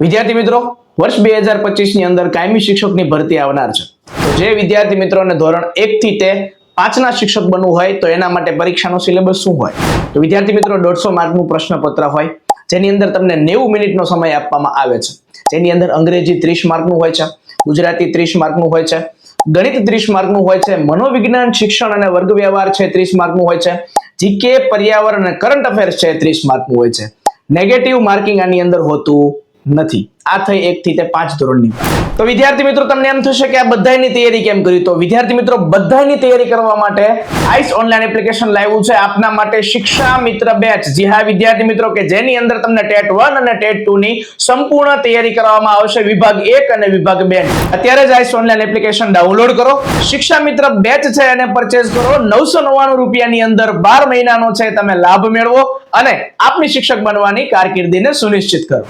વિદ્યાર્થી મિત્રો, વર્ષ 2025 ની અંદર કાયમી શિક્ષકની ભરતી આવનાર છે. તો જે વિદ્યાર્થી મિત્રોને ધોરણ 1 થી તે 5 ના શિક્ષક બનવું હોય તો એના માટે પરીક્ષાનો સિલેબસ શું હોય? તો વિદ્યાર્થી મિત્રો, 150 માર્કનું પ્રશ્નપત્ર હોય, જેની અંદર તમને 90 મિનિટનો સમય આપવામાં આવે છે. જેની અંદર અંગ્રેજી 30 માર્કનું હોય છે, ગુજરાતી 30 માર્કનું હોય છે, ગણિત 30 માર્કનું હોય છે, મનોવિજ્ઞાન, શિક્ષણ અને વર્ગ વ્યવહાર છે 30 માર્કનું હોય છે, જીકે, પર્યાવરણ અને કરંટ અફેર્સ છે 30 માર્કનું હોય છે. નેગેટિવ માર્કિંગ આની અંદર હોતું નથી. આ થઈ 1 થી તે 5 ધોરણની. તો વિદ્યાર્થી મિત્રો, તમને એમ થશે કે આ બધાની તૈયારી કેમ કરી? તો વિદ્યાર્થી મિત્રો, બધાની તૈયારી કરવા માટે આઈસ ઓનલાઈન એપ્લિકેશન લાવ્યું છે આપના માટે શિક્ષા મિત્ર બેચ. જી હા વિદ્યાર્થી મિત્રો, કે જેની અંદર તમને ટેટ 1 અને ટેટ 2 ની સંપૂર્ણ તૈયારી કરવામાં આવશે, વિભાગ 1 અને વિભાગ 2. અત્યારે જ આઈસ ઓનલાઈન એપ્લિકેશન ડાઉનલોડ કરો, શિક્ષા મિત્ર બેચ છે અને પરચેઝ કરો. 999 રૂપિયાની અંદર 12 મહિનાનો છે તમે લાભ મેળવો અને આપની શિક્ષક બનવાની કારકિર્દીને સુનિશ્ચિત કરો.